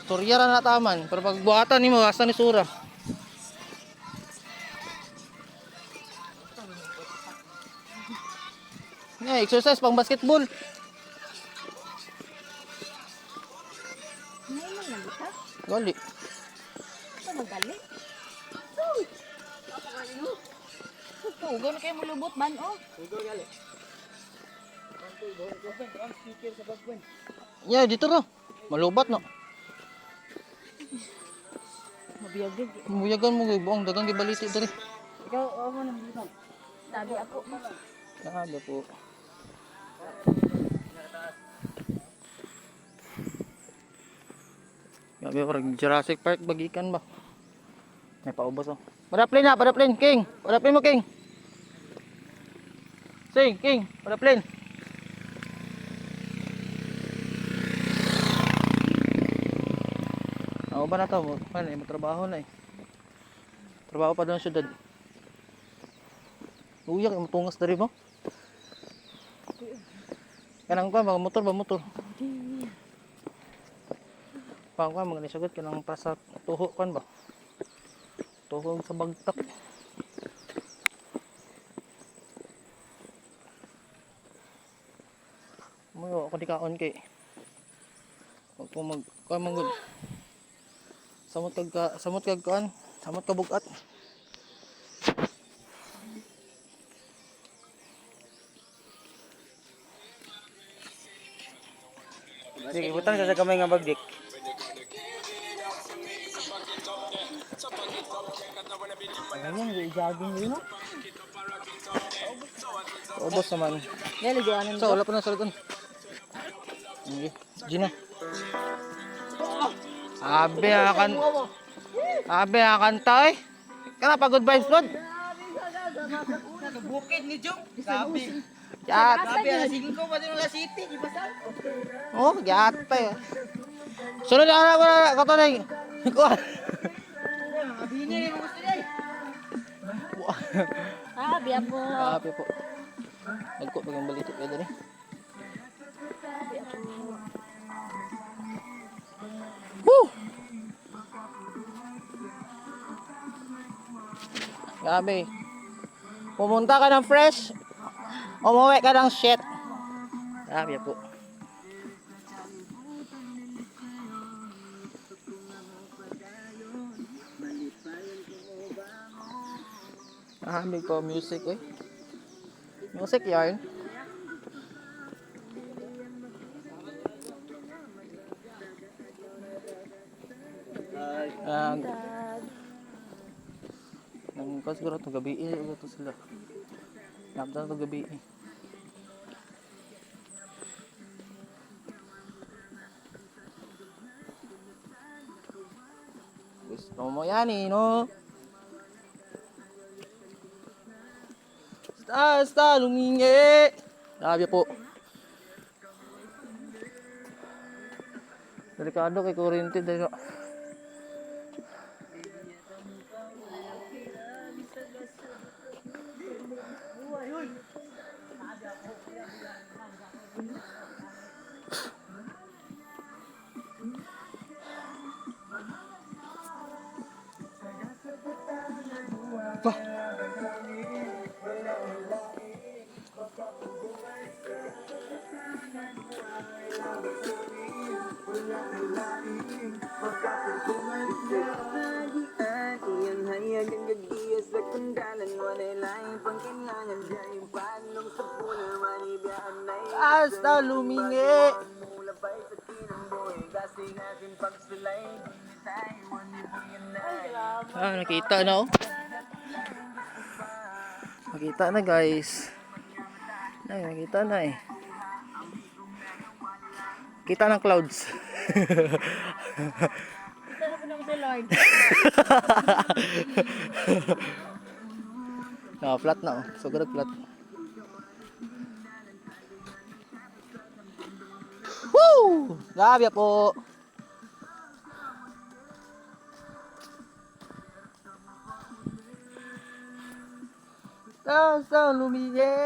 Surya ra na taman. Pero pag buhatan nimo asa ni sura. Yeah, exercise pang basketball. Ngayon lang lagi ka? Gali. Ito magali? Ugaw na kayo mulubot man, oh. Yeah, dito ra. Malubat no. Mabiyagin. Muyagan mo gay buang dagang gibaliti diri. Ikaw, ako nang bilang. Sabi ako. Sabi po. Gabi ko Jurassic Park bagikan ba? May paubos oh. Paraplane na, paraplane, King. Paraplane mo, King. Sing, King, paraplane. Ako ba na to? Ano, may trabaho na eh. Trabaho pa doon sa syudad. Uyak, yung tungas dari mo. Kanang ka, mga motor ba motor? Pang ka, mga nisagot ka ng prasa tuho kan ba? Tuho sa bagtak. Mo ako di kaon kay. Wag po mag magud. Samot kag kuan, samot ka bugat. Sige, ibutan sa kamay nga bagdik. Ayun, jogging yun no? Ubos naman. Dali, gawanin So, wala pa na sa luton. Okay, Gina. Abe akan tay. Kana pagod vibes pod. Bukid ni Jong. Sabi. Yat. Sabi alasing ko pati wala city, ibasal. Oh, yatay. Sunod na ako na katonay. Kuan. Abini ni mo gusto day. Sabi ako. Abe po. Nagko pa yung balito kaya dali. Woo! Grabe. Pumunta ka ng fresh, umuwi ka ng shit. Grabe po. Grabe po music eh. Music yarn. Nang kas siguro to gabi ito sila. Napta to gabi. Gusto mo yan eh, no? Basta lumingi. Grabe po. Delikado kay kurente dahil pa. Iyang hayag ang gagiyas sa kundalan, walay laing pangkailangan dahil panong sa pula manibiyahan na Basta lumingi. mulabay sa kinamboy kasi natin pagsulay di tayo manibiyan na Nakita na oh. Nakita na guys. Nakita na eh. Kita ng clouds. Ito na po naman si Lord. Flat na oh. Sobrang flat. Woo! Grabe po. Basta lumingi.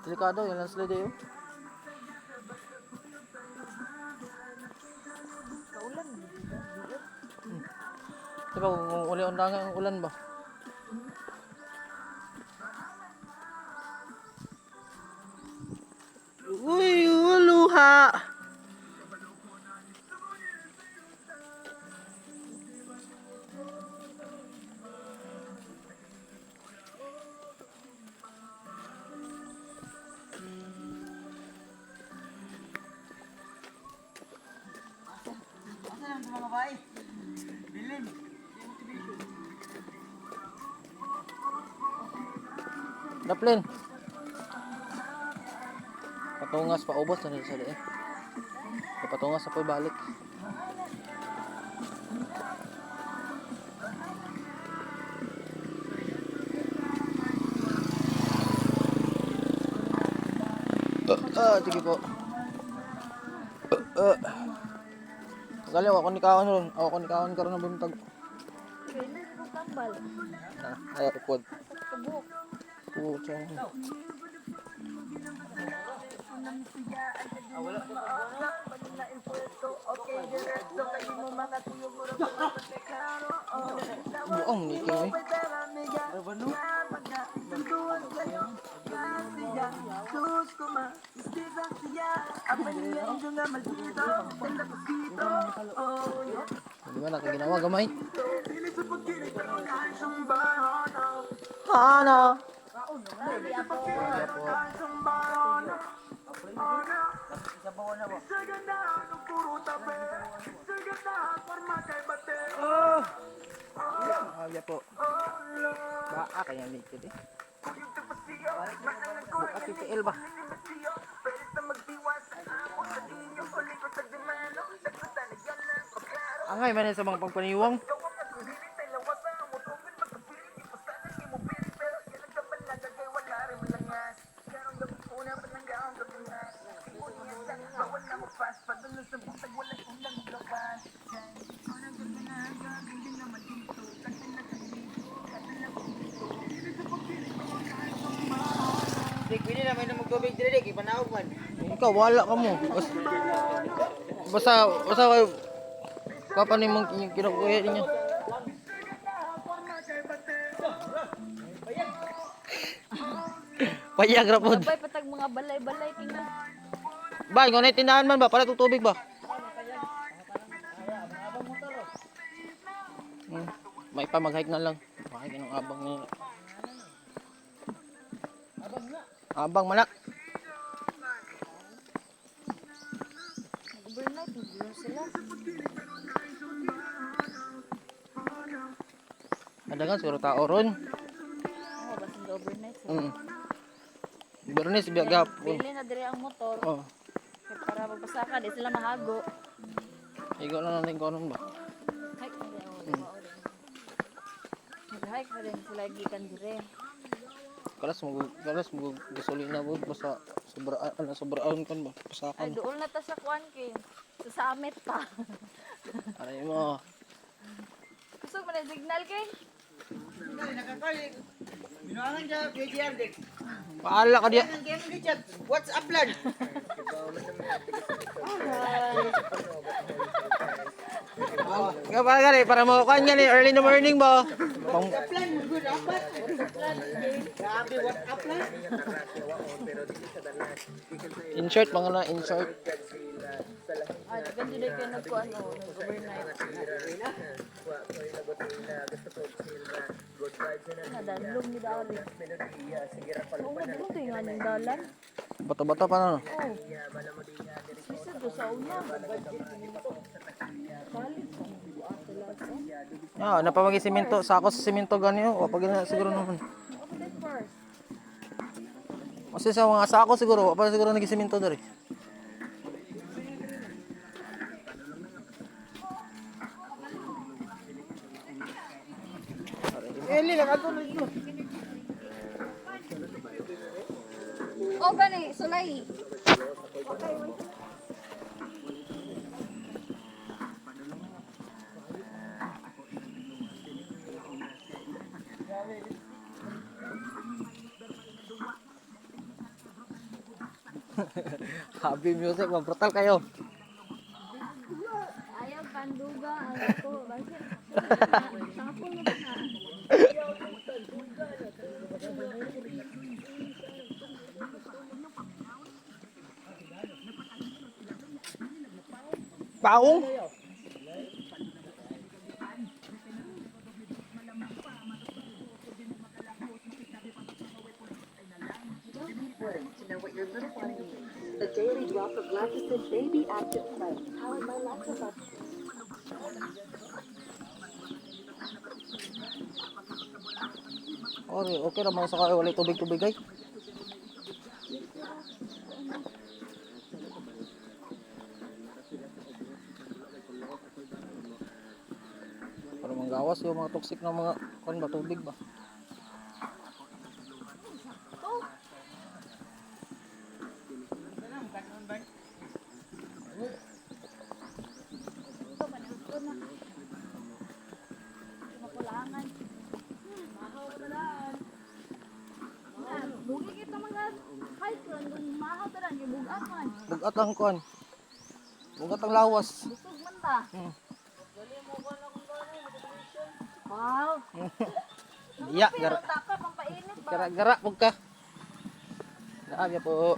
Delikado yan ang slide eh. Diba, kung uli undangan ang ulan ba? Uy, luha! Daplin. Patungas pa ubos na sa liin. Patungas sa balik. Sige po. Galing ako ni kaon ron. Ako ni kaon karon ng buntag. Kaya na ko kambal. Ay upod. Kabuk. Pucha. Buong ni kay. Di ba nakaginawa gamay? Ano? Iya po. Baa kaya likod eh. Bukas PPL ba? Angay man sa mga pagpaniwang. Dik, pwede na may na magtubig dili dik, ipanawag man. Ikaw wala ka mo. Basta papanin mong kinakuya niya. Payag ra pod. Sabay patag mga balay-balay tingnan. Ba, ngunit tindahan man ba para tutubig ba? May pa mag-hike na lang. Makikita ng abang ni. Abang manak. Overnight mo sila. Ada kan siguro tao ron. Oh, basta overnight sila. Bernis biya gapon. Bili na dire ang motor. Oh. Kaya para magpasaka di sila mahago. Igo na natin konon ba? Hike na din. Mag-hike na din sila gikan dire. Kalas mo gasolina bud basta sobraan kan ba? Ay, Pasakan. doon na ta sa kuan kay. Sa summit pa. Aray mo. Gusto mo na signal kay? Nakakali. Binuangan dyan, PGR dik. Paala ka diya. What's up plan? Nga para gani para mo kan gani early in the morning ba? Plan mo good apat. Grabe, what's up plan? In short mga na in short. Ah, ganito din kayo nag-kuan o nag-overnight. Nadalong ni Dari. Oo, nadalong kayo nga ng dalan. Bata-bata pa na no. Oo. Sisa do sa una. Kalit pa. Ah, napamagi semento, sako sa semento ganyo. O pag na siguro naman. Ako din first. Kasi sa mga sako siguro, pa siguro nagi semento diri. Eli, nakatulog ito. Oh, gani, sulay. Happy music, brutal kayo. Ayaw panduga, ang ako. Bakit? Paong. To know what your little one needs. The Daily Drop of Lactocid Baby Active Play, powered by Lactobus. Okay, okay naman sa kaya wala tubig-tubig ay. Para manggawas yung mga toxic na mga kan ba tubig ba. Makulangan. Mahaw na lang. Bugi kita mga hike lang. Mahaw ta lang. Bugat man. Bugat ang kuan. Bugat ang lawas. Busog man ta. Hmm. Wow. Ya, Pero gara taka pampainit ba? gara pug ka. Grabe po.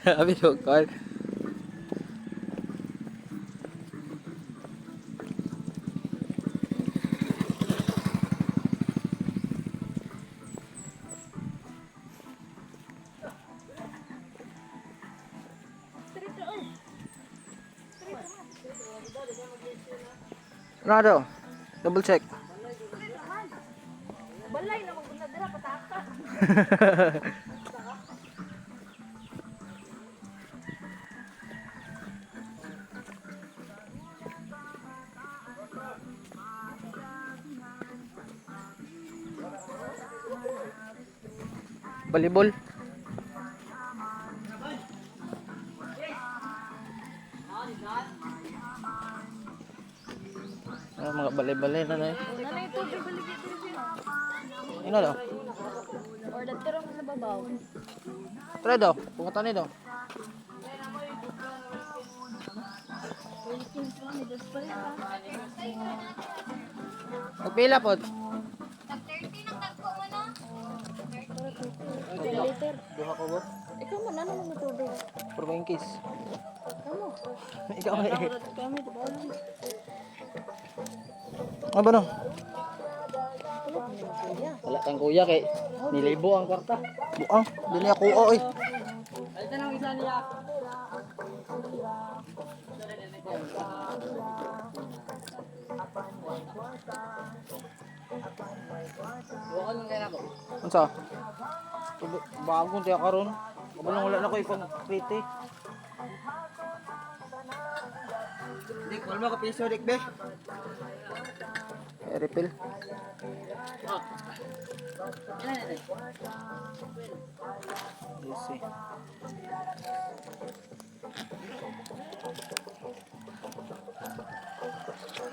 Abi yo kuan. Nado. Double check. Balay na kung dira pataka. Balibol. Ah, mga balay-balay na na. Nanay tubig balik dito. Ino daw. Or dito mo sa babaw. Try daw. Pungatan ni daw. Magpila po. Liter. Duha ko ba? Ikaw man ano mo tubig? For my case. Kamo. Ikaw nga eh. Kami di ba? Ano ba no? Wala kang kuya kay nilibo ang kwarta. Buang, di niya kuo oy. Ito nang isa niya. Unsa? Bagong tiya karon. Kabalang wala na ko ipang prete. Dik, wala mo ka piso, Dik, be. Refill. Easy.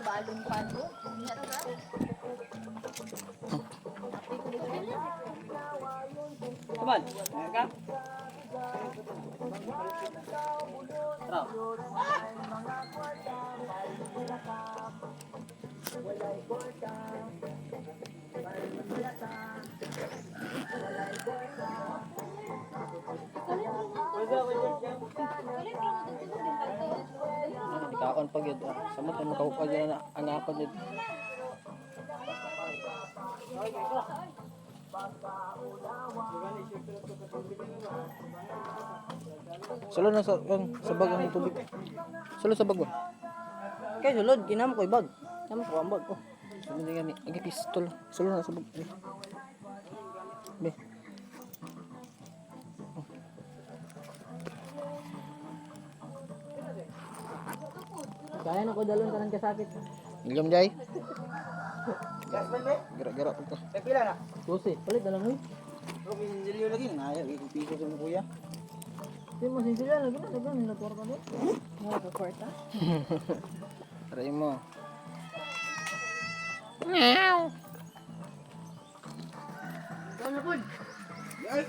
Balon pa do. Come on, ka? Ikakon pag yun. Samot na makapag yun na anakon yun. Sulod na sa bag ang tubig. Sulod sa bag ba? Kaya sulod, ginam ko ibag. Ginam ko ang bag. Oh, sulod na gani. Agi pistol. Sulod na sa bag. Be. Kaya na ko dalon kanan kasakit. Ilyom jay. Gara-gara ko. Eh, pila na? Susi, palit na lang mo. Pero pinindilyo lagi, naya, piso sa mga kuya. Di mo sinsila lagi na dagan nila kwarta do. Mo ka kwarta. Try mo. Ano pud? Yes!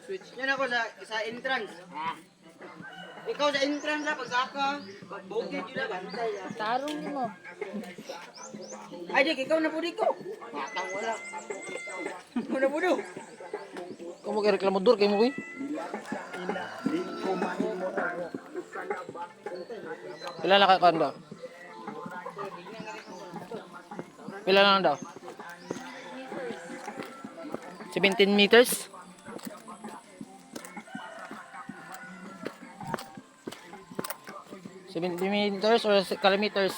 switch. Yan ako sa entrance. Ikaw sa entrance na, pagsaka, pagbukid yun na, bantay. Tarong mo. Ay, dik, ikaw na po di ko. Matang wala. Ikaw na po do. Kamu kay reklamador kay mo koy. Pila na ka kanda? Pila lang daw? 17 meters? $70 or kilometers?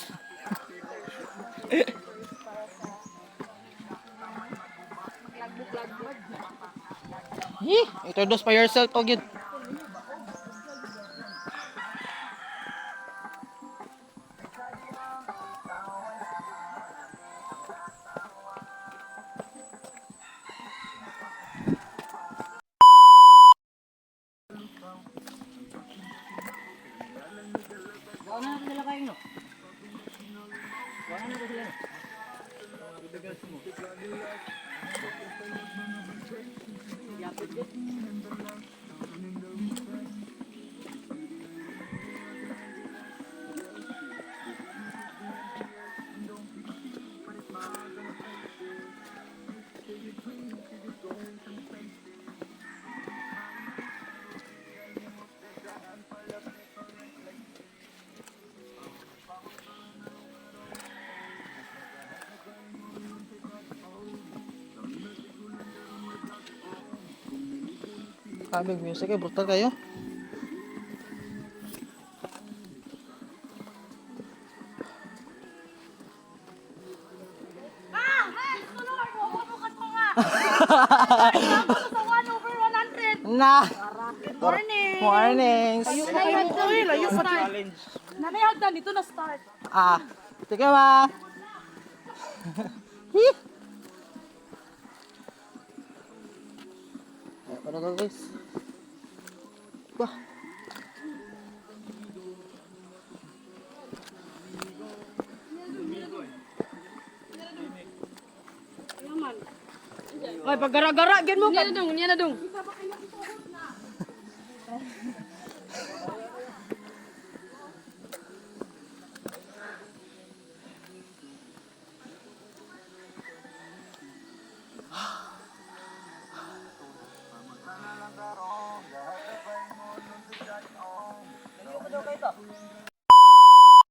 Ito dos pa yourself to gyud. Wala na sila kayo, no? Wala na sila. Kabig music eh, brutal kayo. Na. Morning. Mornings. Layo ko eh, layo pa challenge. Nanayagdan, ito na start. Ah, sige ma. Hi. Ano to guys? Wah. Ay, paggara-gara, gen mo. Niya na dong.